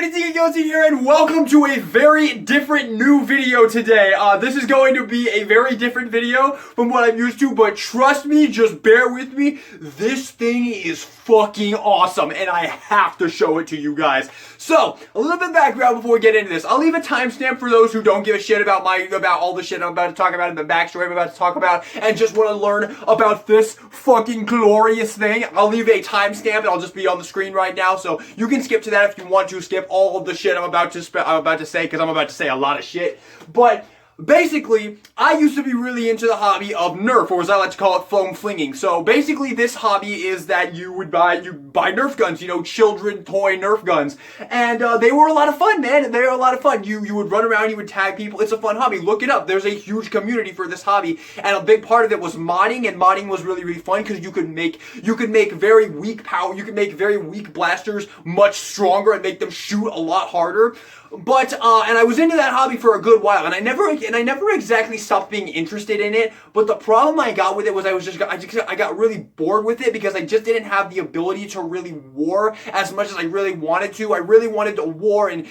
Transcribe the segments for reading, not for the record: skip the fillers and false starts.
everybody, DKGoatz here, and welcome to a very different new video today. This is going to be a very different video from what I'm used to, but trust me, just bear with me. This thing is fucking awesome, and I have to show it to you guys. So, a little bit of background before we get into this. I'll leave a timestamp for those who don't give a shit about all the shit I'm about to talk about and the backstory I'm about to talk about, and just want to learn about this fucking glorious thing. I'll leave a timestamp, and I'll just be on the screen right now, so you can skip to that if you want to. Skip all of the shit I'm about to say, because I'm about to say a lot of shit. But basically, I used to be really into the hobby of Nerf, or as I like to call it, foam flinging. So basically, this hobby is that you buy Nerf guns, you know, children toy Nerf guns, and they were a lot of fun, man. They were a lot of fun. You would run around, you would tag people. It's a fun hobby. Look it up. There's a huge community for this hobby, and a big part of it was modding, and modding was really, really fun because you could make very weak very weak blasters much stronger and make them shoot a lot harder. But, and I was into that hobby for a good while, and I never exactly stopped being interested in it, but the problem I got with it was I got really bored with it because I just didn't have the ability to really war as much as I really wanted to. I really wanted to war and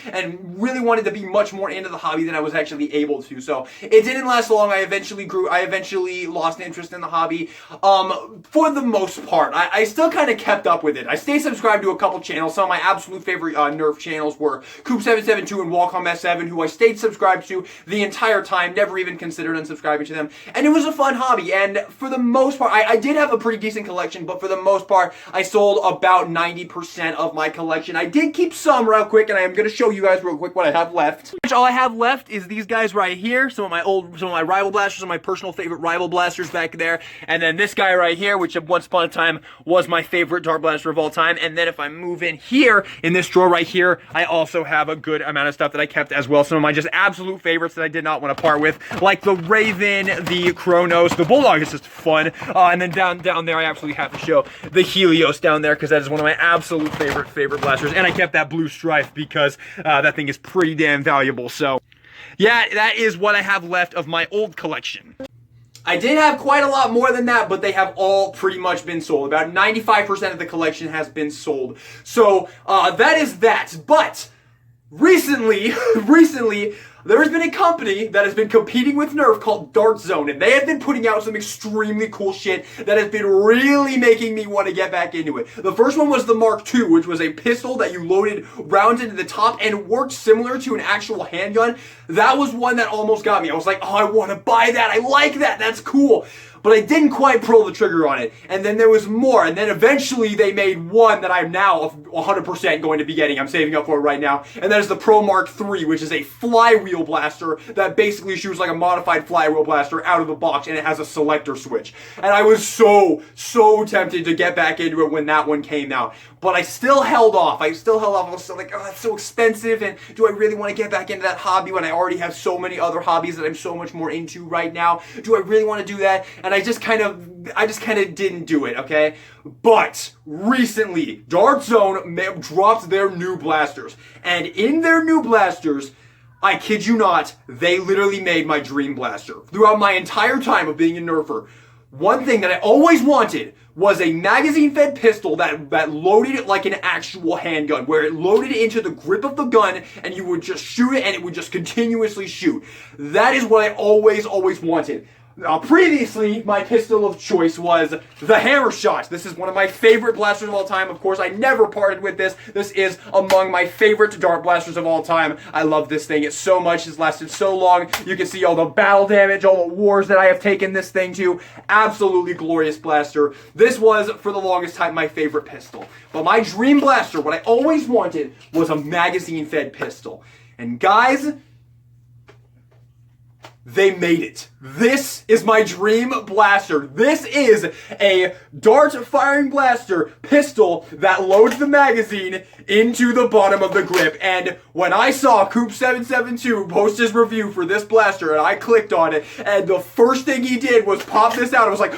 really wanted to be much more into the hobby than I was actually able to, so it didn't last long. I eventually lost interest in the hobby, for the most part. I still kind of kept up with it. I stayed subscribed to a couple channels. Some of my absolute favorite Nerf channels were Coop772 and Wacom S7, who I stayed subscribed to the entire time, never even considered unsubscribing to them, and it was a fun hobby. And for the most part, I did have a pretty decent collection, but for the most part, I sold about 90% of my collection. I did keep some real quick, and I am going to show you guys real quick what I have left. Which all I have left is these guys right here, some of my rival blasters, some of my personal favorite rival blasters back there, and then this guy right here, which once upon a time was my favorite dart blaster of all time. And then if I move in here, in this drawer right here, I also have a good amount of stuff that I kept as well. Some of my just absolute favorites that I did not want to part with, like the Raven, the Kronos, the Bulldog is just fun, and then down there I absolutely have to show the Helios down there because that is one of my absolute favorite blasters, and I kept that Blue Strife because that thing is pretty damn valuable. So yeah, that is what I have left of my old collection. I did have quite a lot more than that, but they have all pretty much been sold. About 95% of the collection has been sold. So that is that. But recently, there has been a company that has been competing with Nerf called Dart Zone, and they have been putting out some extremely cool shit that has been really making me want to get back into it. The first one was the Mark II, which was a pistol that you loaded rounds into the top and worked similar to an actual handgun. That was one that almost got me. I was like, oh, I want to buy that. I like that. That's cool. But I didn't quite pull the trigger on it. And then there was more. And then eventually they made one that I'm now 100% going to be getting. I'm saving up for it right now. And that is the Pro Mark III, which is a flywheel blaster that basically shoots like a modified flywheel blaster out of the box, and it has a selector switch. And I was so tempted to get back into it when that one came out. But I still held off. I was still like, oh, that's so expensive, and do I really want to get back into that hobby when I already have so many other hobbies that I'm so much more into right now? Do I really want to do that? And I just kind of didn't do it, okay? But recently, Dart Zone dropped their new blasters. And in their new blasters, I kid you not, they literally made my dream blaster. Throughout my entire time of being a Nerfer, one thing that I always wanted was a magazine-fed pistol that loaded it like an actual handgun, where it loaded into the grip of the gun and you would just shoot it and it would just continuously shoot. That is what I always wanted. Previously, my pistol of choice was the Hammershot. This is one of my favorite blasters of all time. Of course, I never parted with this. This is among my favorite dart blasters of all time. I love this thing. It's so much. It's lasted so long. You can see all the battle damage, all the wars that I have taken this thing to. Absolutely glorious blaster. This was, for the longest time, my favorite pistol. But my dream blaster, what I always wanted, was a magazine-fed pistol. And guys, they made it. This is my dream blaster. This is a dart firing blaster pistol that loads the magazine into the bottom of the grip. And when I saw Coop772 post his review for this blaster, and I clicked on it, and the first thing he did was pop this out, I was like,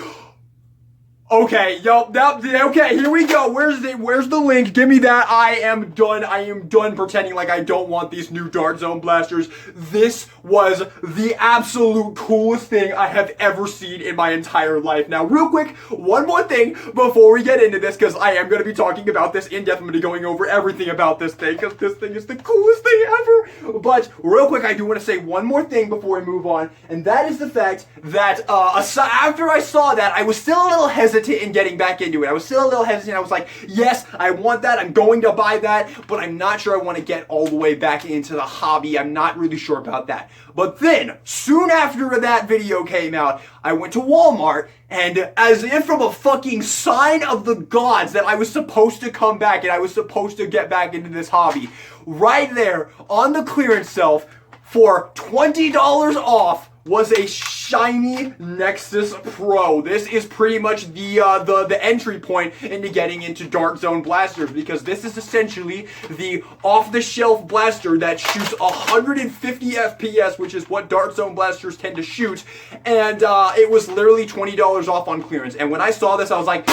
Okay, okay, here we go. Where's the link? Give me that. I am done pretending like I don't want these new Dart Zone blasters. This was the absolute coolest thing I have ever seen in my entire life. Now, real quick, one more thing before we get into this, because I am going to be talking about this in depth. I'm going to be going over everything about this thing, because this thing is the coolest thing ever. But real quick, I do want to say one more thing before we move on, and that is the fact that after I saw that, I was still a little hesitant in getting back into it. I was still a little hesitant. I was like, yes, I want that. I'm going to buy that, but I'm not sure I want to get all the way back into the hobby. I'm not really sure about that. But then, soon after that video came out, I went to Walmart, and as if from a fucking sign of the gods that I was supposed to come back and I was supposed to get back into this hobby, right there on the clearance shelf for $20 off was a shiny Nexus Pro. This is pretty much the entry point into getting into Dart Zone blasters, because this is essentially the off-the-shelf blaster that shoots 150 FPS, which is what Dart Zone blasters tend to shoot, and it was literally $20 off on clearance. And when I saw this, I was like,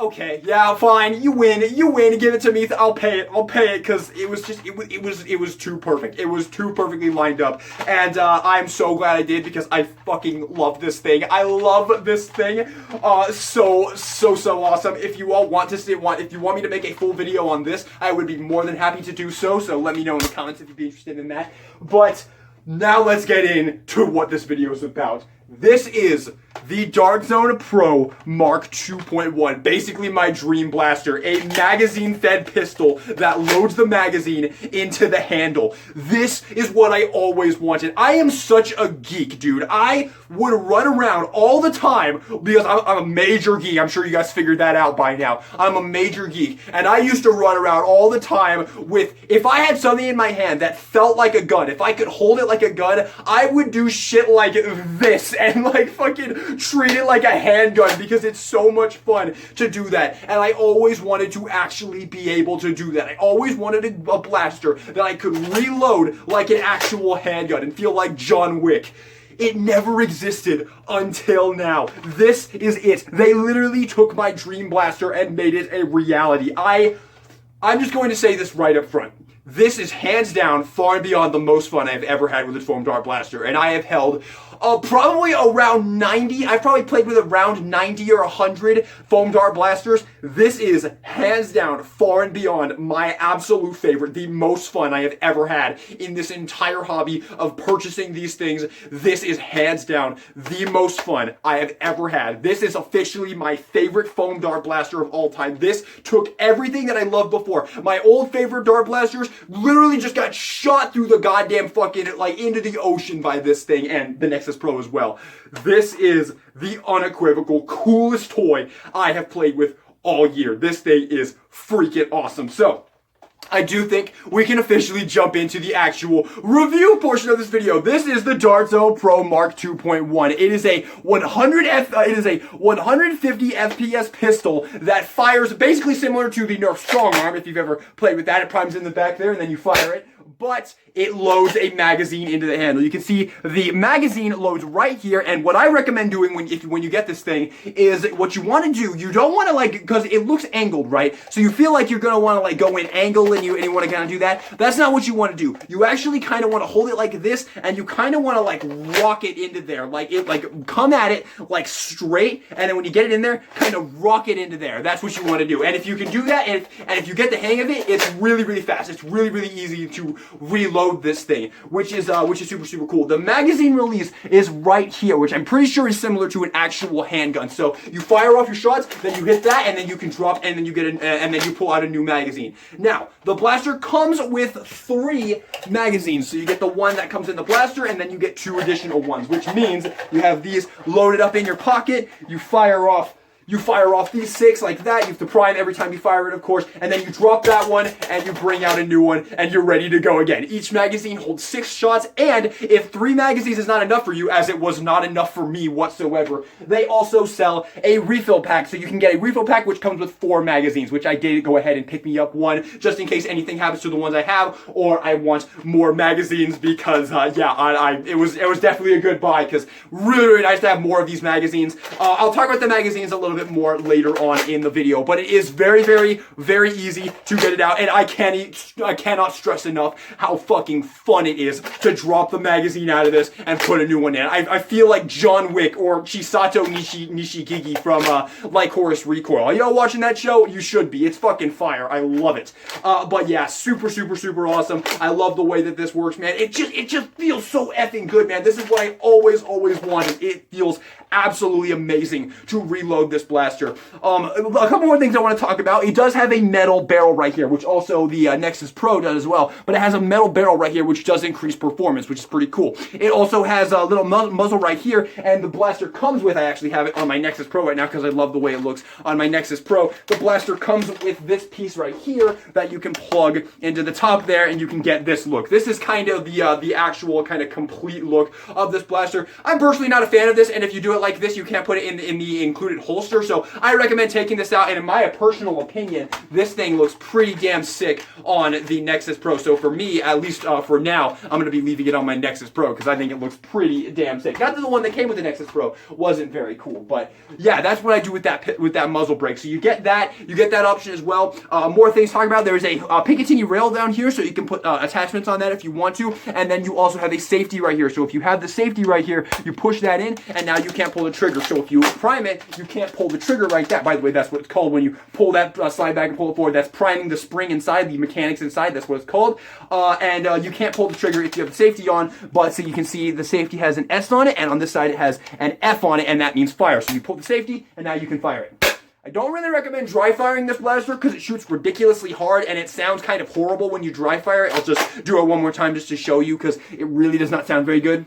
okay, yeah, fine, you win, give it to me, I'll pay it, because it was too perfect. It was too perfectly lined up, and I'm so glad I did, because I fucking love this thing. I love this thing, so awesome. If you all want to see, if you want me to make a full video on this, I would be more than happy to do so let me know in the comments if you'd be interested in that. But now let's get into what this video is about. This is the Dart Zone Pro Mark 2.1, basically my dream blaster, a magazine-fed pistol that loads the magazine into the handle. This is what I always wanted. I am such a geek, dude. I would run around all the time, because I'm a major geek. I'm sure you guys figured that out by now. I'm a major geek, and I used to run around all the time with, if I had something in my hand that felt like a gun, if I could hold it like a gun, I would do shit like this, and like fucking treat it like a handgun, because it's so much fun to do that. And I always wanted to actually be able to do that. I always wanted a blaster that I could reload like an actual handgun and feel like John Wick. It never existed until now. This is it. They literally took my dream blaster and made it a reality. I'm just going to say this right up front. This is hands down far and beyond the most fun I've ever had with a foam dart blaster, and I have held probably around 90. I've probably played with around 90 or 100 foam dart blasters. This is hands down far and beyond my absolute favorite, the most fun I have ever had in this entire hobby of purchasing these things. This is hands down the most fun I have ever had. This is officially my favorite foam dart blaster of all time. This took everything that I loved before. My old favorite dart blasters literally just got shot through the goddamn fucking, like, into the ocean by this thing, and the Nexus Pro as well. This is the unequivocal coolest toy I have played with all year. This thing is freaking awesome. So I do think we can officially jump into the actual review portion of this video. This is the Dart Zone Pro Mark 2.1. It is a 150 FPS pistol that fires basically similar to the Nerf Strong Arm. If you've ever played with that, it primes in the back there and then you fire it. But it loads a magazine into the handle. You can see the magazine loads right here, and what I recommend doing when you get this thing is what you want to do. You don't want to, like, because it looks angled, right? So you feel like you're going to want to, like, go in angle and you want to kind of do that. That's not what you want to do. You actually kind of want to hold it like this, and you kind of want to, like, rock it into there. Like, come at it, like, straight, and then when you get it in there, kind of rock it into there. That's what you want to do. And if you can do that, and if you get the hang of it, it's really, really fast. It's really, really easy to reload this thing, which is super, super cool. The magazine release is right here, which I'm pretty sure is similar to an actual handgun. So you fire off your shots, then you hit that, and then you can drop, and then you get and then you pull out a new magazine. Now, the blaster comes with 3 magazines. So you get the one that comes in the blaster, and then you get 2 additional ones, which means you have these loaded up in your pocket. You fire off these 6 like that. You have to prime every time you fire it, of course, and then you drop that one and you bring out a new one and you're ready to go again. Each magazine holds 6 shots, and if 3 magazines is not enough for you, as it was not enough for me whatsoever, they also sell a refill pack. So you can get a refill pack which comes with 4 magazines, which I did go ahead and pick me up one just in case anything happens to the ones I have, or I want more magazines, because it was definitely a good buy, because really, really nice to have more of these magazines. I'll talk about the magazines a little little bit more later on in the video. But it is very, very, very easy to get it out, and I cannot stress enough how fucking fun it is to drop the magazine out of this and put a new one in. I feel like John Wick or Chisato Nishigigi from Lycoris Recoil. Are y'all watching that show? You should be. It's fucking fire. I love it. But yeah, super, super, super awesome. I love the way that this works, man. It just feels so effing good, man. This is what I always wanted. It feels absolutely amazing to reload this blaster. A couple more things I want to talk about. It does have a metal barrel right here, which also the Nexus Pro does as well, but it has a metal barrel right here, which does increase performance, which is pretty cool. It also has a little muzzle right here, and the blaster comes with, I actually have it on my Nexus Pro right now because I love the way it looks on my Nexus Pro. The blaster comes with this piece right here that you can plug into the top there, and you can get this look. This is kind of the actual kind of complete look of this blaster. I'm personally not a fan of this, and if you do it like this, you can't put it in the included holster, so I recommend taking this out, and in my personal opinion, this thing looks pretty damn sick on the Nexus Pro. So for me, at least for now, I'm going to be leaving it on my Nexus Pro because I think it looks pretty damn sick. Not that the one that came with the Nexus Pro wasn't very cool, but yeah, that's what I do with that muzzle brake. So you get that option as well. More things to talk about. There's a Picatinny rail down here, so you can put attachments on that if you want to, and then you also have a safety right here. So if you have the safety right here, you push that in, and now you can't pull the trigger. So if you prime it, you can't pull the trigger like that. By the way, that's what it's called when you pull that slide back and pull it forward. That's priming the spring inside, the mechanics inside. That's what it's called. And you can't pull the trigger if you have the safety on, but so you can see the safety has an S on it, and on this side it has an F on it, and that means fire. So you pull the safety, and now you can fire it. I don't really recommend dry firing this blaster because it shoots ridiculously hard and it sounds kind of horrible when you dry fire it. I'll just do it one more time just to show you because it really does not sound very good.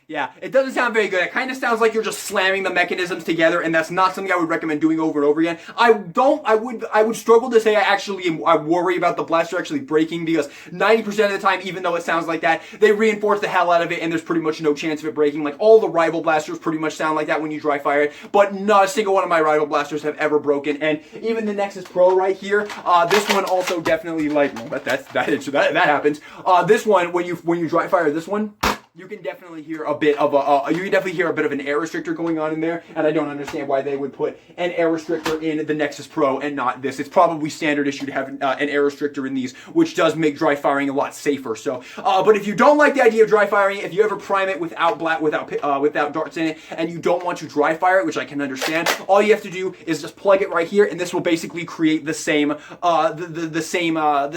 Yeah, it doesn't sound very good. It kind of sounds like you're just slamming the mechanisms together, and that's not something I would recommend doing over and over again. I would struggle to say I worry about the blaster actually breaking because 90% of the time, even though it sounds like that, they reinforce the hell out of it, and there's pretty much no chance of it breaking. Like all the rival blasters pretty much sound like that when you dry fire it, but not a single one of my rival blasters have ever broken. And even the Nexus Pro right here, this one also definitely that happens. This one when you dry fire this one, you can definitely hear a bit of an air restrictor going on in there, and I don't understand why they would put an air restrictor in the Nexus Pro and not this. It's probably standard issue to have an air restrictor in these, which does make dry firing a lot safer. So, but if you don't like the idea of dry firing, if you ever prime it without darts in it, and you don't want to dry fire it, which I can understand, all you have to do is just plug it right here, and this will basically create the same the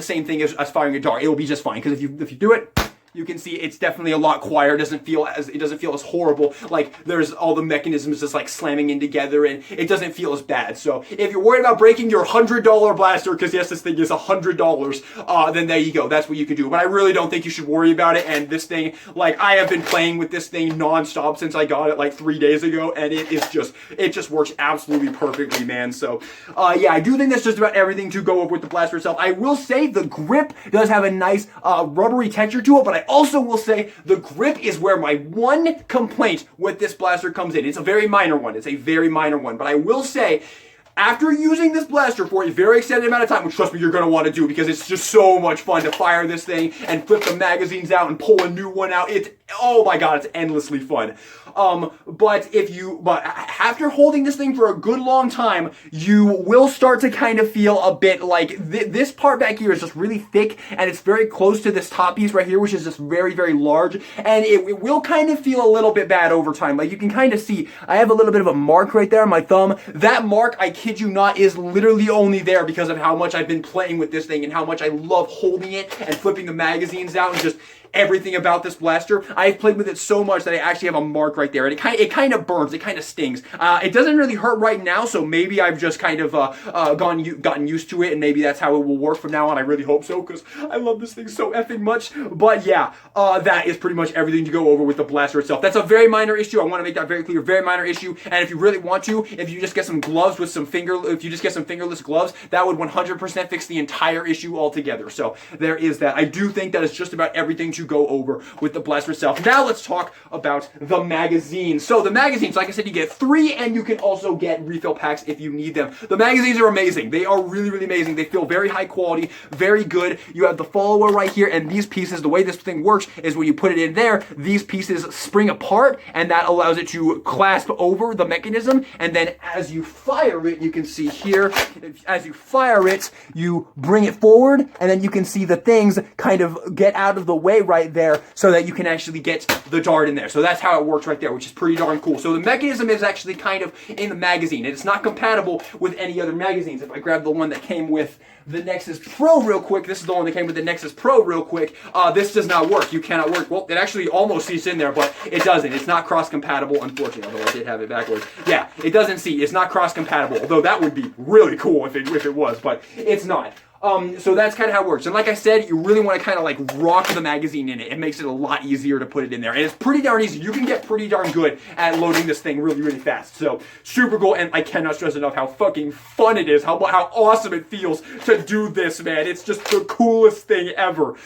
same thing as firing a dart. It will be just fine because if you do it, you can see it's definitely a lot quieter. It doesn't feel as horrible. Like there's all the mechanisms just like slamming in together, and it doesn't feel as bad. So if you're worried about breaking your $100 blaster, because yes, this thing is $100, then there you go. That's what you can do. But I really don't think you should worry about it. And this thing, like I have been playing with this thing nonstop since I got it like 3 days ago, and it just works absolutely perfectly, man. So yeah, I do think that's just about everything to go over with the blaster itself. I will say the grip does have a nice rubbery texture to it, but I also will say the grip is where my one complaint with this blaster comes in. It's a very minor one. But I will say, after using this blaster for a very extended amount of time, which trust me, you're going to want to do because it's just so much fun to fire this thing and flip the magazines out and pull a new one out. Oh my god, it's endlessly fun. But after holding this thing for a good long time, you will start to kind of feel a bit like this part back here is just really thick, and it's very close to this top piece right here, which is just very, very large, and it will kind of feel a little bit bad over time. Like you can kind of see, I have a little bit of a mark right there on my thumb. That mark, I kid you not, is literally only there because of how much I've been playing with this thing and how much I love holding it and flipping the magazines out and just everything about this blaster. I've played with it so much that I actually have a mark right there, and it kind of burns, it kind of stings. It doesn't really hurt right now, so maybe I've just kind of gotten used to it, and maybe that's how it will work from now on. I really hope so, because I love this thing so effing much. But yeah, that is pretty much everything to go over with the blaster itself. That's a very minor issue. I want to make that very clear, very minor issue. And if you really want to, if you just get some gloves with if you just get some fingerless gloves, that would 100% fix the entire issue altogether. So there is that. I do think that is just about everything to to go over with the blaster itself. Now let's talk about the magazines. So the magazines, like I said, you get 3 and you can also get refill packs if you need them. The magazines are amazing. They are really, really amazing. They feel very high quality, very good. You have the follower right here, and these pieces, the way this thing works is when you put it in there, these pieces spring apart, and that allows it to clasp over the mechanism, and then as you fire it, you can see here, as you fire it, you bring it forward, and then you can see the things kind of get out of the way right there so that you can actually get the dart in there. So that's how it works right there, which is pretty darn cool. So the mechanism is actually kind of in the magazine, and it's not compatible with any other magazines. If I grab the one that came with the Nexus Pro real quick, this is the one that came with the Nexus Pro real quick, this does not work. You cannot work. Well, it actually almost seats in there, but it doesn't. It's not cross-compatible, unfortunately, although I did have it backwards. Yeah, it doesn't seat. It's not cross-compatible, although that would be really cool if it was, but it's not. So that's kind of how it works. And like I said, you really want to kind of like rock the magazine in it. It makes it a lot easier to put it in there. And it's pretty darn easy. You can get pretty darn good at loading this thing really, really fast. So super cool. And I cannot stress enough how fucking fun it is. How awesome it feels to do this, man. It's just the coolest thing ever.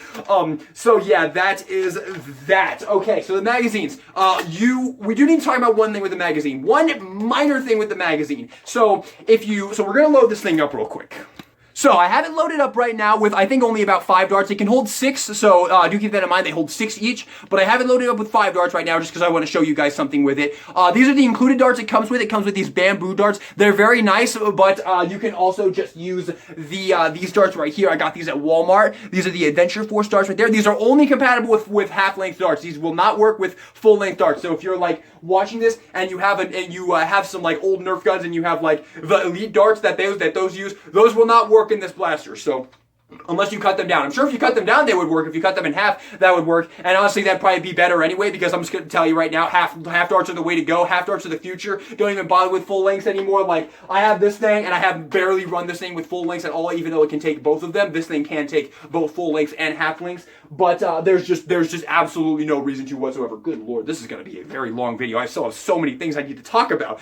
So yeah, that is that. Okay, so the magazines. We do need to talk about one thing with the magazine. One minor thing with the magazine. So we're going to load this thing up real quick. So I have it loaded up right now with, I think, only about 5 darts. It can hold 6, so do keep that in mind. They hold 6 each, but I have it loaded up with 5 darts right now just because I want to show you guys something with it. These are the included darts it comes with. It comes with these bamboo darts. They're very nice, but you can also just use these darts right here. I got these at Walmart. These are the Adventure Force darts right there. These are only compatible with half-length darts. These will not work with full-length darts. So if you're like watching this and you have have some like old Nerf guns and you have like the Elite darts that those use, those will not work in this blaster. So unless you cut them down. I'm sure if you cut them down, they would work. If you cut them in half, that would work. And honestly, that'd probably be better anyway, because I'm just going to tell you right now, half darts are the way to go. Half darts are the future. Don't even bother with full lengths anymore. Like, I have this thing, and I have barely run this thing with full lengths at all, even though it can take both of them. This thing can take both full lengths and half lengths. But there's just absolutely no reason to whatsoever. Good Lord, this is going to be a very long video. I still have so many things I need to talk about.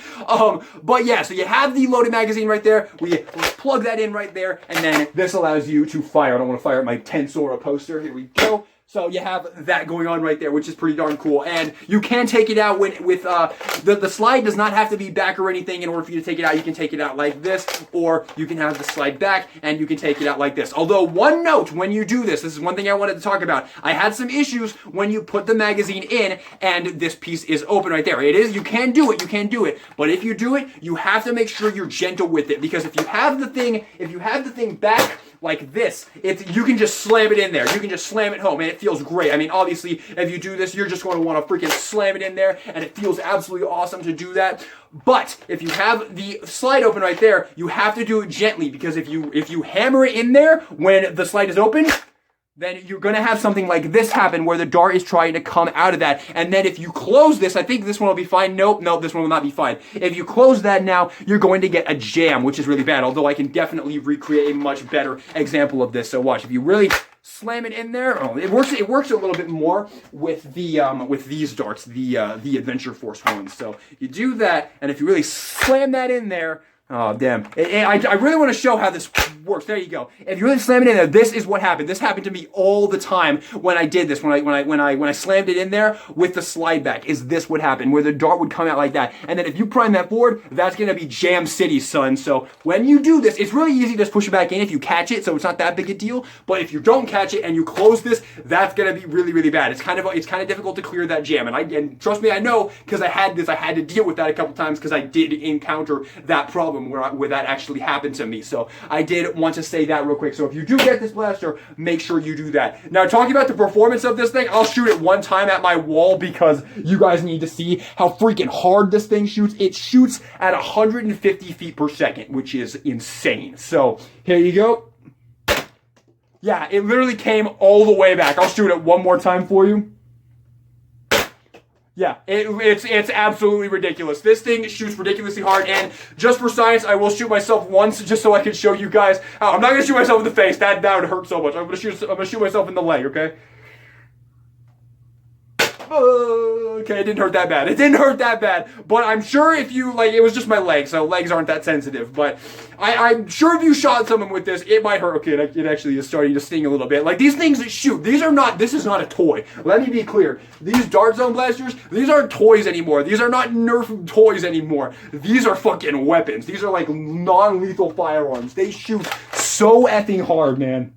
But yeah, so you have the loaded magazine right there. We plug that in right there, and then this allows you to fire. I don't want to fire at my Tensora poster. Here we go. So you have that going on right there, which is pretty darn cool. And you can take it out with the slide does not have to be back or anything in order for you to take it out. You can take it out like this, or you can have the slide back and you can take it out like this. Although one note, when you do this is one thing I wanted to talk about. I had some issues when you put the magazine in and this piece is open right there. You can do it. But if you do it, you have to make sure you're gentle with it, because if you have the thing back like this, you can just slam it in there. You can just slam it home, and it feels great. I mean, obviously, if you do this, you're just going to want to freaking slam it in there, and it feels absolutely awesome to do that. But if you have the slide open right there, you have to do it gently, because if you hammer it in there when the slide is open, then you're going to have something like this happen where the dart is trying to come out of that. And then if you close this, I think this one will be fine. Nope, this one will not be fine. If you close that now, you're going to get a jam, which is really bad. Although I can definitely recreate a much better example of this. So watch, if you really slam it in there, it works a little bit more with these darts, the Adventure Force ones. So you do that, and if you really slam that in there, oh, damn. I really want to show how this works. There you go. If you really slam it in there, this is what happened. This happened to me all the time when I did this. When I slammed it in there with the slide back, is this what happened, where the dart would come out like that. And then if you prime that forward, that's going to be Jam City, son. So when you do this, it's really easy to just push it back in if you catch it, so it's not that big a deal. But if you don't catch it and you close this, that's going to be really, really bad. It's kind of difficult to clear that jam. And trust me, I know, because I had to deal with that a couple times, because I did encounter that problem where that actually happened to me. So I did want to say that real quick. So if you do get this blaster, make sure you do that. Now, talking about the performance of this thing, I'll shoot it one time at my wall because you guys need to see how freaking hard this thing shoots. It shoots at 150 feet per second, which is insane. So here you go. Yeah, it literally came all the way back. I'll shoot it one more time for you. Yeah, it's absolutely ridiculous. This thing shoots ridiculously hard, and just for science, I will shoot myself once just so I can show you guys. I'm not gonna shoot myself in the face. That would hurt so much. I'm gonna shoot myself in the leg. Okay. Okay, it didn't hurt that bad. It didn't hurt that bad. But I'm sure if you, like, it was just my legs, so legs aren't that sensitive. But I'm sure if you shot someone with this, it might hurt. Okay, it actually is starting to sting a little bit. Like, these things that shoot, this is not a toy. Let me be clear. These Dart Zone blasters, these aren't toys anymore. These are not Nerf toys anymore. These are fucking weapons. These are like non-lethal firearms. They shoot so effing hard, man.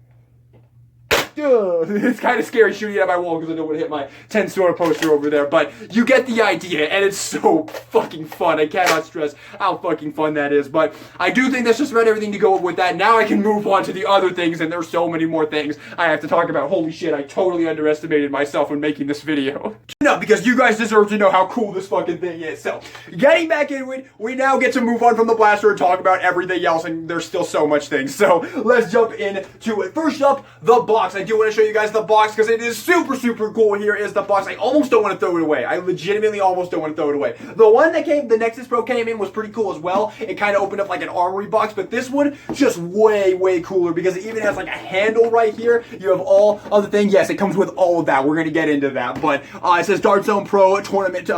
It's kind of scary shooting at my wall because I don't want to hit my 10 Sora poster over there, but you get the idea, and it's so fucking fun. I cannot stress how fucking fun that is, but I do think that's just about everything to go with that. Now I can move on to the other things, and there's so many more things I have to talk about. Holy shit, I totally underestimated myself when making this video. No, because you guys deserve to know how cool this fucking thing is. So, getting back into it, we now get to move on from the blaster and talk about everything else, and there's still so much things. So, let's jump into it. First up, the box. I do want to show you guys the box because it is super, super cool. Here is the box. I almost don't want to throw it away. I legitimately almost don't want to throw it away. The one that the Nexus Pro came in was pretty cool as well. It kind of opened up like an armory box, but this one just way, way cooler because it even has like a handle right here. You have all of the thing. Yes, it comes with all of that. We're going to get into that, but it says Dart Zone Pro Tournament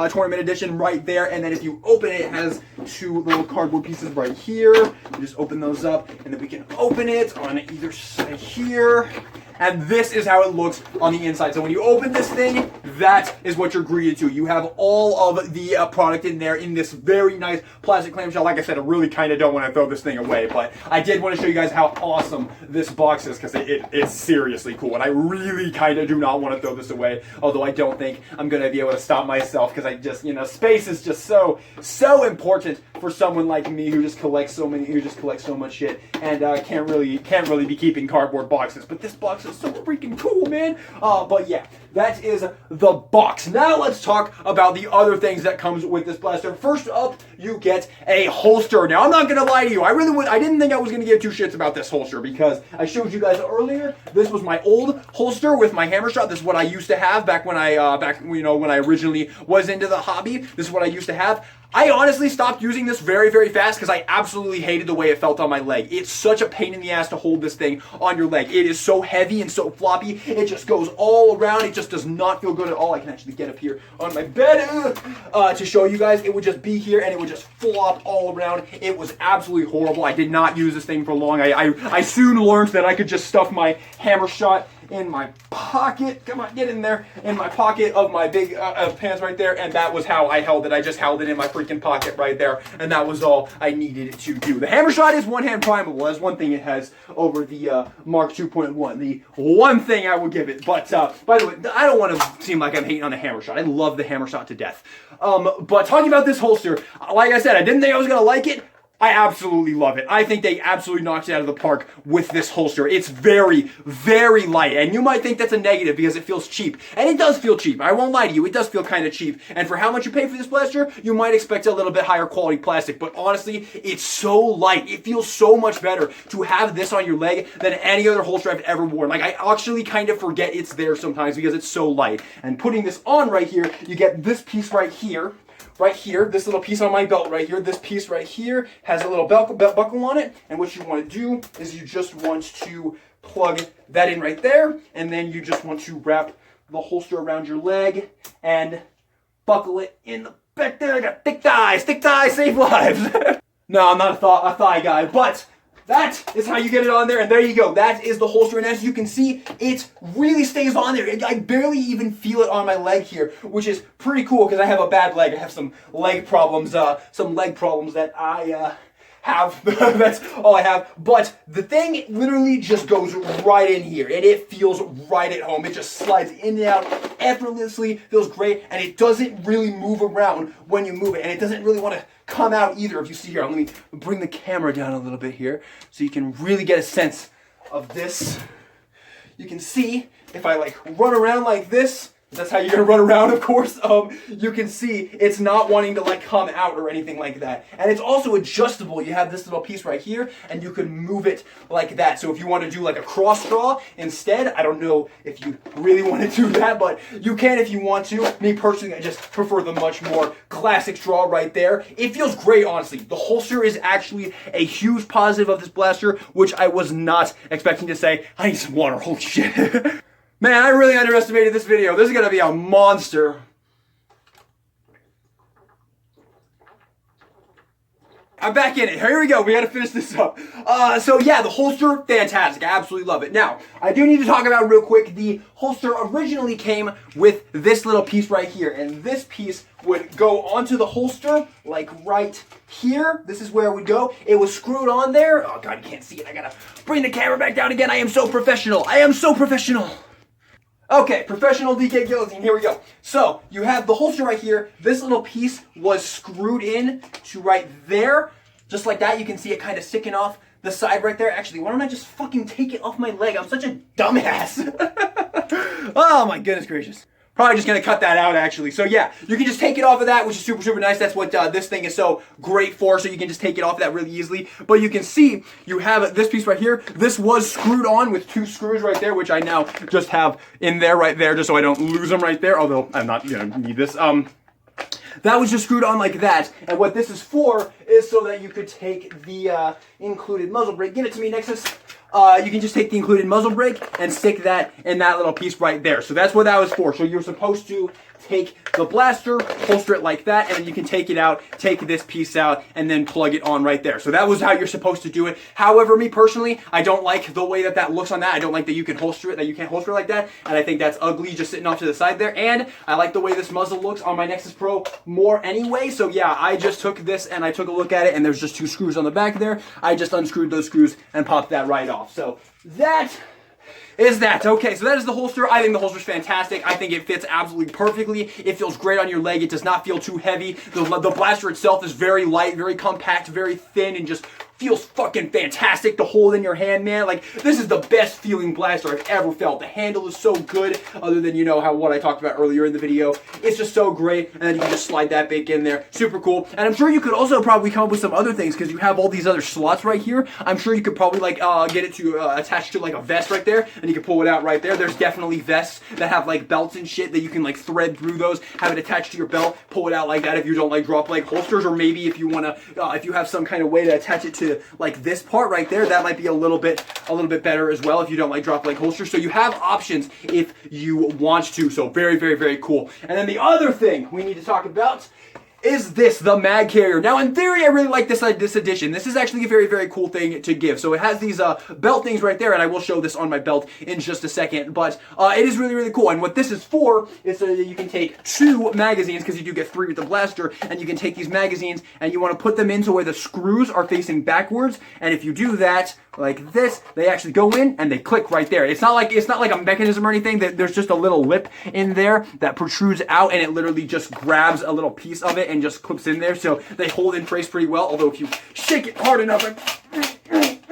Edition right there, and then if you open it, it has two little cardboard pieces right here. You just open those up, and then we can open it on either side here. And this is how it looks on the inside. So when you open this thing, that is what you're greeted to. You have all of the product in there in this very nice plastic clamshell. Like I said, I really kind of don't want to throw this thing away, but I did want to show you guys how awesome this box is because it's seriously cool. And I really kind of do not want to throw this away, although I don't think I'm going to be able to stop myself because I just, space is just so important for someone like me who just collects so much shit and can't really be keeping cardboard boxes. But this box is so freaking cool, man. But yeah, that is the box. Now let's talk about the other things that comes with this blaster. First up, you get a holster. Now I'm not gonna lie to you, I didn't think I was gonna give two shits about this holster because I showed you guys earlier. This was my old holster with my hammer shot. This is what I used to have back when I when I originally was into the hobby. This is what I used to have. I honestly stopped using this very, very fast because I absolutely hated the way it felt on my leg. It's such a pain in the ass to hold this thing on your leg. It is so heavy and so floppy. It just goes all around. It just does not feel good at all. I can actually get up here on my bed to show you guys. It would just be here and it would just flop all around. It was absolutely horrible. I did not use this thing for long. I soon learned that I could just stuff my hammer shot in my pocket. Come on, get in there. In my pocket of my big pants right there, and that was how I held it. I just held it in my freaking pocket right there, and that was all I needed it to do. The hammer shot is one-hand primable. That's one thing it has over the Mark 2.1. The one thing I would give it. But by the way, I don't want to seem like I'm hating on the hammer shot. I love the hammer shot to death. But talking about this holster, like I said, I didn't think I was gonna like it. I absolutely love it. I think they absolutely knocked it out of the park with this holster. It's very, very light. And you might think that's a negative because it feels cheap. And it does feel cheap. I won't lie to you. It does feel kind of cheap. And for how much you pay for this blaster, you might expect a little bit higher quality plastic. But honestly, it's so light. It feels so much better to have this on your leg than any other holster I've ever worn. Like, I actually kind of forget it's there sometimes because it's so light. And putting this on right here, you get this piece right here. Right here, this little piece on my belt right here, this piece right here has a little buckle on it, and what you want to do is you just want to plug that in right there, and then you just want to wrap the holster around your leg and buckle it in the back there. I got thick thighs save lives. No, I'm not a thigh guy, but that is how you get it on there, and there you go. That is the holster, and as you can see, it really stays on there. I barely even feel it on my leg here, which is pretty cool because I have a bad leg. I have some leg problems that I have. That's all I have. But the thing literally just goes right in here, and it feels right at home. It just slides in and out effortlessly, feels great, and it doesn't really move around when you move it, and it doesn't really want to come out either. If you see here, let me bring the camera down a little bit here so you can really get a sense of this. You can see if I like run around like this, that's how you're gonna run around, of course. You can see it's not wanting to like come out or anything like that. And it's also adjustable. You have this little piece right here and you can move it like that. So if you want to do like a cross straw instead, I don't know if you really want to do that, but you can if you want to. Me personally, I just prefer the much more classic straw right there. It feels great, honestly. The holster is actually a huge positive of this blaster, which I was not expecting to say. I need some water, holy shit. Man, I really underestimated this video. This is gonna be a monster. I'm back in it. Here we go. We got to finish this up. So yeah, the holster, fantastic. I absolutely love it. Now, I do need to talk about real quick. The holster originally came with this little piece right here, and this piece would go onto the holster, like right here. This is where it would go. It was screwed on there. Oh God, you can't see it. I gotta bring the camera back down again. I am so professional. I am so professional. Okay, professional DK Guillotine, here we go. So, you have the holster right here. This little piece was screwed in to right there. Just like that, you can see it kind of sticking off the side right there. Actually, why don't I just fucking take it off my leg? I'm such a dumbass. Oh my goodness gracious. Probably just gonna cut that out actually. So yeah, you can just take it off of that, which is super, super nice. That's what this thing is so great for. So you can just take it off of that really easily. But you can see you have this piece right here. This was screwed on with 2 screws right there, which I now just have in there right there, just so I don't lose them right there. Although I'm not gonna need this. That was just screwed on like that. And what this is for is so that you could take the included muzzle brake. Give it to me, Nexus. You can just take the included muzzle brake and stick that in that little piece right there. So that's what that was for. So you're supposed to take the blaster, holster it like that, and then you can take it out, take this piece out, and then plug it on right there. So that was how you're supposed to do it. However, me personally, I don't like the way that that looks on that. I don't like that you can holster it, that you can't holster it like that, and I think that's ugly just sitting off to the side there. And I like the way this muzzle looks on my Nexus Pro more anyway. So yeah, I just took this and I took a look at it, and there's just 2 screws on the back there. I just unscrewed those screws and popped that right off. So that is that. Okay, so that is the holster. I think the holster's fantastic. I think it fits absolutely perfectly. It feels great on your leg. It does not feel too heavy. The blaster itself is very light, very compact, very thin, and just feels fucking fantastic to hold in your hand, man. Like, this is the best feeling blaster I've ever felt. The handle is so good, other than, you know, how what I talked about earlier in the video. It's just so great, and then you can just slide that back in there. Super cool. And I'm sure you could also probably come up with some other things, because you have all these other slots right here. I'm sure you could probably, like, get it to attach to, like, a vest right there, and you can pull it out right there. There's definitely vests that have, like, belts and shit that you can, like, thread through those, have it attached to your belt, pull it out like that if you don't like drop leg holsters, or maybe if you want to, if you have some kind of way to attach it to like this part right there, that might be a little bit better as well if you don't like drop leg holsters. So you have options if you want to. So very, very, very cool. And then the other thing we need to talk about is this, the mag carrier. Now, in theory, I really like this addition. This is actually a very, very cool thing to give. So it has these belt things right there, and I will show this on my belt in just a second, but it is really, really cool. And what this is for is so that you can take 2 magazines, because you do get 3 with the blaster, and you can take these magazines, and you want to put them into where the screws are facing backwards, and if you do that, like this, they actually go in, and they click right there. It's not like a mechanism or anything. There's just a little lip in there that protrudes out, and it literally just grabs a little piece of it and just clips in there, so they hold in place pretty well. Although if you shake it hard enough,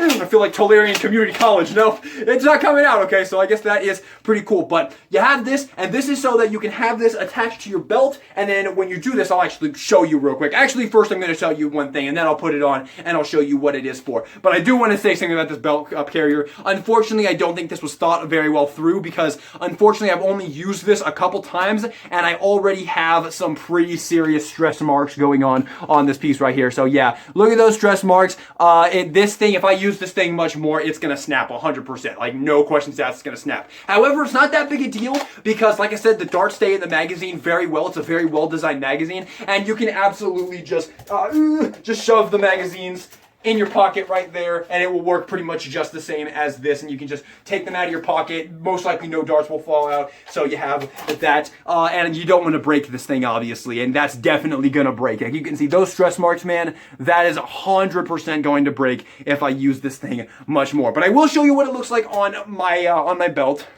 I feel like Tolarian Community College. No, it's not coming out. Okay, so I guess that is pretty cool. But you have this, and this is so that you can have this attached to your belt, and then when you do this, I'll actually show you real quick. Actually, first I'm going to tell you one thing, and then I'll put it on, and I'll show you what it is for. But I do want to say something about this belt carrier. Unfortunately, I don't think this was thought very well through, because unfortunately, I've only used this a couple times, and I already have some pretty serious stress marks going on this piece right here. So yeah, look at those stress marks. This thing, if I use this thing much more, it's gonna snap 100%. Like, no questions asked, it's gonna snap. However, it's not that big a deal, because like I said, the darts stay in the magazine very well. It's a very well designed magazine, and you can absolutely just shove the magazines in your pocket right there, and it will work pretty much just the same as this, and you can just take them out of your pocket. Most likely no darts will fall out, so you have that, and you don't want to break this thing, obviously, and that's definitely gonna break. Like, you can see those stress marks, man, that is 100% going to break if I use this thing much more. But I will show you what it looks like on my belt.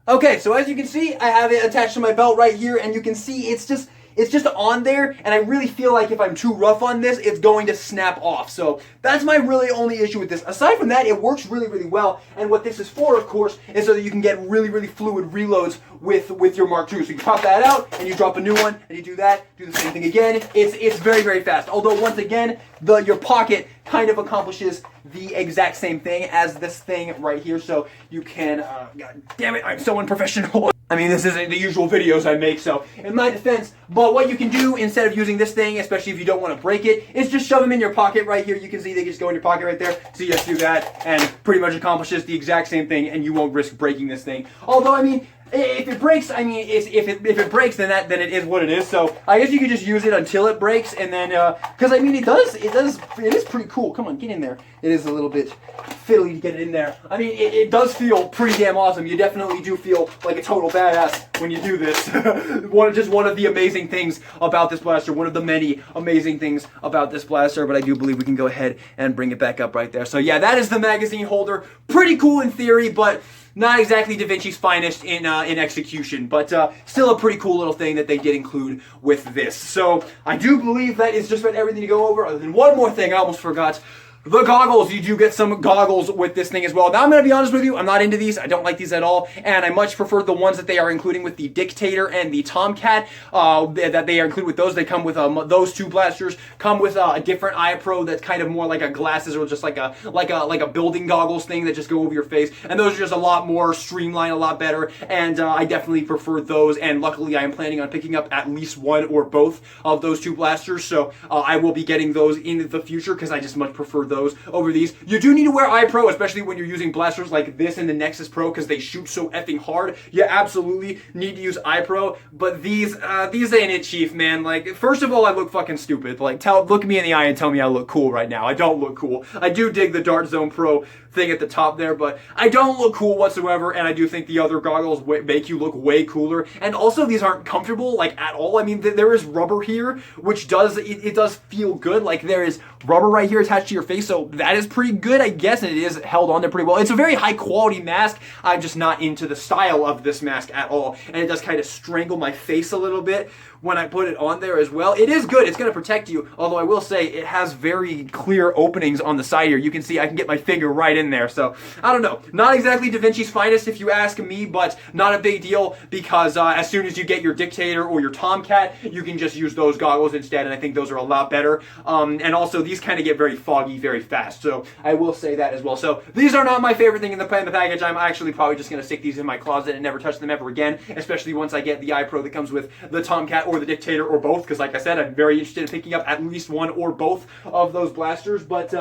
Okay, so as you can see, I have it attached to my belt right here, and you can see it's just on there, and I really feel like if I'm too rough on this, it's going to snap off. So that's my really only issue with this. Aside from that, it works really, really well, and what this is for, of course, is so that you can get really, really fluid reloads with your Mark II. So you pop that out, and you drop a new one, and you do that, do the same thing again. It's very, very fast. Although, once again, your pocket kind of accomplishes the exact same thing as this thing right here, so you can, God damn it, I'm so unprofessional. I mean, this isn't the usual videos I make, so in my defense, but what you can do instead of using this thing, especially if you don't want to break it, is just shove them in your pocket right here. You can see they just go in your pocket right there, so you just do that, and pretty much accomplishes the exact same thing, and you won't risk breaking this thing. Although, I mean, if it breaks, I mean, if it breaks, then it is what it is. So I guess you could just use it until it breaks, and then because I mean it is pretty cool. Come on, get in there. It is a little bit fiddly to get it in there. I mean, it does feel pretty damn awesome. You definitely do feel like a total badass when you do this. Just one of the amazing things about this blaster. One of the many amazing things about this blaster. But I do believe we can go ahead and bring it back up right there. So yeah, that is the magazine holder. Pretty cool in theory, but not exactly Da Vinci's finest in execution, but still a pretty cool little thing that they did include with this. So I do believe that is just about everything to go over. Other than one more thing, I almost forgot. The goggles, you do get some goggles with this thing as well. Now, I'm going to be honest with you, I'm not into these. I don't like these at all, and I much prefer the ones that they are including with the Dictator and the Tomcat, that they are included with those. They come with, those two blasters come with a different eye pro that's kind of more like a glasses or just like a building goggles thing that just go over your face, and those are just a lot more streamlined, a lot better, and I definitely prefer those, and luckily I am planning on picking up at least one or both of those two blasters, so I will be getting those in the future because I just much prefer those over these. You do need to wear eye pro, especially when you're using blasters like this and the Nexus Pro because they shoot so effing hard. You absolutely need to use eye pro, but these ain't it, Chief, man. Like, first of all, I look fucking stupid. Like, look me in the eye and tell me I look cool right now. I don't look cool. I do dig the Dart Zone Pro thing at the top there, but I don't look cool whatsoever, and I do think the other goggles make you look way cooler, and also these aren't comfortable, like, at all. I mean, there is rubber here, which does feel good. Like, there is rubber right here attached to your face, so that is pretty good, I guess, and it is held on there pretty well. It's a very high quality mask. I'm just not into the style of this mask at all, and it does kind of strangle my face a little bit when I put it on there as well. It is good. It's going to protect you, although I will say it has very clear openings on the side here. You can see I can get my finger right in there, so I don't know. Not exactly Da Vinci's finest if you ask me, but not a big deal because as soon as you get your Dictator or your Tomcat, you can just use those goggles instead, and I think those are a lot better. And also, these kind of get very foggy very fast, so I will say that as well. So these are not my favorite thing in the package. I'm actually probably just going to stick these in my closet and never touch them ever again, especially once I get the eye pro that comes with the Tomcat or the Dictator or both, because like I said, I'm very interested in picking up at least one or both of those blasters. But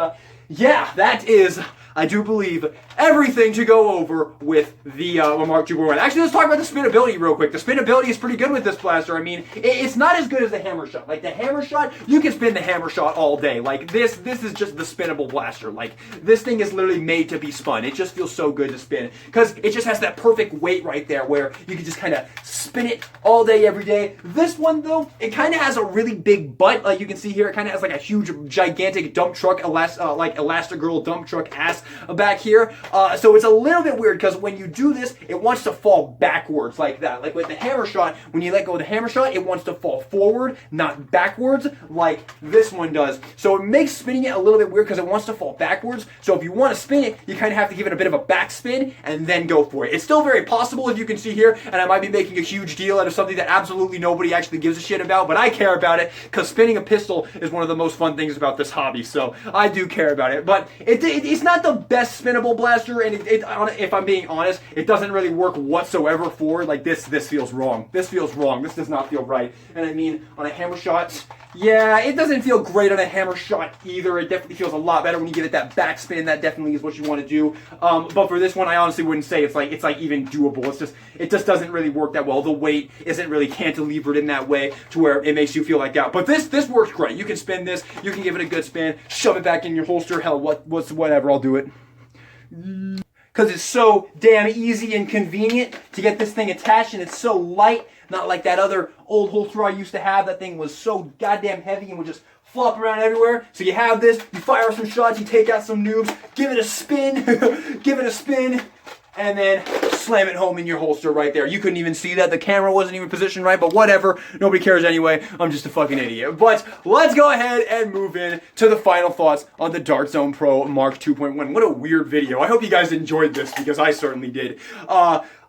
yeah, that is, I do believe, everything to go over with the Mark II One. Actually, let's talk about the spinability real quick. The spinability is pretty good with this blaster. I mean, it's not as good as the Hammer Shot. Like, the Hammer Shot, you can spin the Hammer Shot all day. Like, this is just the spinnable blaster. Like, this thing is literally made to be spun. It just feels so good to spin because it just has that perfect weight right there where you can just kind of spin it all day, every day. This one, though, it kind of has a really big butt. Like you can see here, it kind of has like a huge, gigantic dump truck, like Elastigirl dump truck ass back here. So it's a little bit weird because when you do this, it wants to fall backwards like that. Like with the Hammer Shot, when you let go of the Hammer Shot, it wants to fall forward, not backwards like this one does. So it makes spinning it a little bit weird because it wants to fall backwards. So if you want to spin it, you kind of have to give it a bit of a backspin and then go for it. It's still very possible, as you can see here, and I might be making a huge deal out of something that absolutely nobody actually gives a shit about, but I care about it because spinning a pistol is one of the most fun things about this hobby, so I do care about it. But it's not the best spinnable blaster, and if I'm being honest, it doesn't really work whatsoever for, like, this feels wrong. This feels wrong. This does not feel right. And I mean, on a Hammer Shot, yeah, it doesn't feel great on a Hammer Shot either. It definitely feels a lot better when you give it that backspin. That definitely is what you want to do. But for this one, I honestly wouldn't say it's like even doable. It just doesn't really work that well. The weight isn't really cantilevered in that way to where it makes you feel like that. But this works great. You can spin this. You can give it a good spin. Shove it back in your holster. Hell, whatever. I'll do it. Because it's so damn easy and convenient to get this thing attached, and it's so light. Not like that other old holster I used to have. That thing was so goddamn heavy and would just flop around everywhere. So you have this, you fire some shots, you take out some noobs, give it a spin, give it a spin, and then slam it home in your holster right there. You couldn't even see that. The camera wasn't even positioned right, but whatever. Nobody cares anyway. I'm just a fucking idiot. But let's go ahead and move in to the final thoughts on the Dart Zone Pro Mark 2.1. What a weird video. I hope you guys enjoyed this because I certainly did.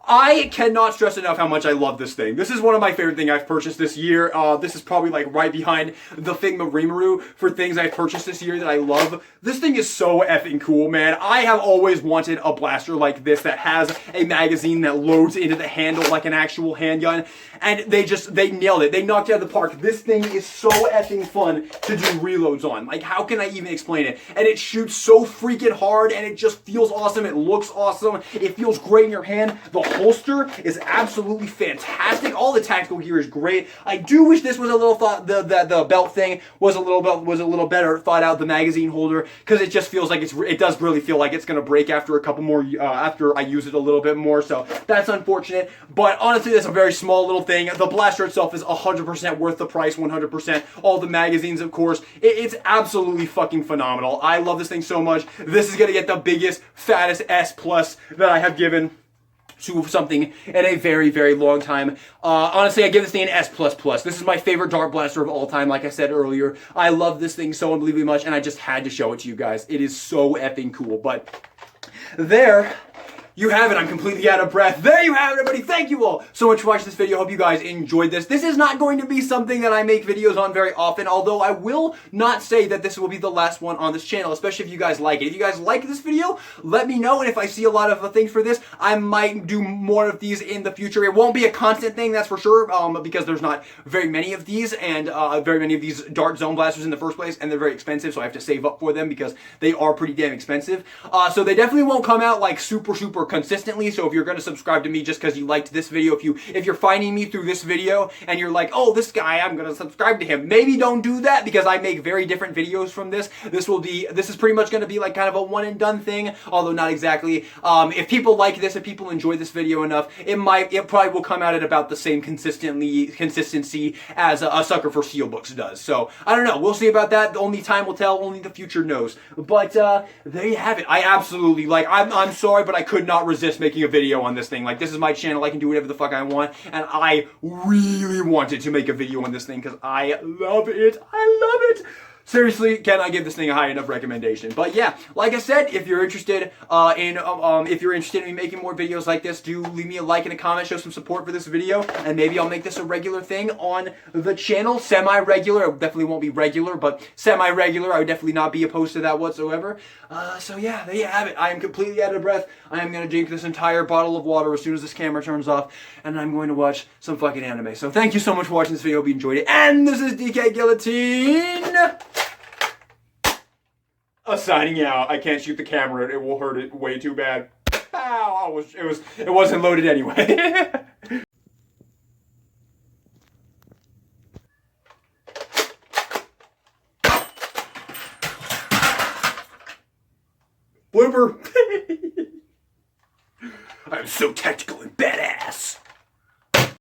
I cannot stress enough how much I love this thing. This is one of my favorite things I've purchased this year. This is probably like right behind the Figma Rimuru for things I've purchased this year that I love. This thing is so effing cool, man. I have always wanted a blaster like this that has a magazine that loads into the handle like an actual handgun. And they nailed it. They knocked it out of the park. This thing is so effing fun to do reloads on. Like, how can I even explain it? And it shoots so freaking hard, and it just feels awesome. It looks awesome. It feels great in your hand. The holster is absolutely fantastic. All the tactical gear is great. I do wish this was a little thought, the belt thing was a little better thought out, the magazine holder, because it just feels like it does really feel like it's gonna break after a couple more, after I use it a little bit more, so that's unfortunate. But honestly, that's a very small little thing. The blaster itself is 100% worth the price, 100%. All the magazines, of course, it's absolutely fucking phenomenal. I love this thing so much. This is gonna get the biggest, fattest S+ that I have given to something in a very, very long time. Honestly, I give this thing an S++. This is my favorite dart blaster of all time, like I said earlier. I love this thing so unbelievably much, and I just had to show it to you guys. It is so effing cool. But there you have it. I'm completely out of breath. There you have it, everybody. Thank you all so much for watching this video. Hope you guys enjoyed this. This is not going to be something that I make videos on very often, although I will not say that this will be the last one on this channel, especially if you guys like it. If you guys like this video, let me know, and if I see a lot of things for this, I might do more of these in the future. It won't be a constant thing, that's for sure, because there's not very many of these, and very many of these dart zone blasters in the first place, and they're very expensive, so I have to save up for them because they are pretty damn expensive. So they definitely won't come out like super consistently. So if you're going to subscribe to me just because you liked this video, if you're finding me through this video and you're like, oh, this guy, I'm going to subscribe to him, maybe don't do that, because I make very different videos from this. This is pretty much going to be like kind of a one and done thing, although not exactly. If people like this, if people enjoy this video enough, it probably will come out at about the same consistency as a Sucker for Steelbooks does. So I don't know. We'll see about that. Only time will tell. Only the future knows. But there you have it. I absolutely I'm sorry, but I could not resist making a video on this thing. Like, this is my channel. I can do whatever the fuck I want, and I really wanted to make a video on this thing because I love it. I love it. Seriously, can I give this thing a high enough recommendation? But yeah, like I said, if you're interested in me making more videos like this, do leave me a like and a comment, show some support for this video, and maybe I'll make this a regular thing on the channel. Semi-regular. It definitely won't be regular, but semi-regular. I would definitely not be opposed to that whatsoever. So yeah, there you have it. I am completely out of breath. I am going to drink this entire bottle of water as soon as this camera turns off, and I'm going to watch some fucking anime. So thank you so much for watching this video. Hope you enjoyed it. And this is DK Guillotine signing out. I can't shoot the camera. It will hurt it way too bad. Ow, it wasn't loaded anyway. Blooper. I'm so tactical and badass.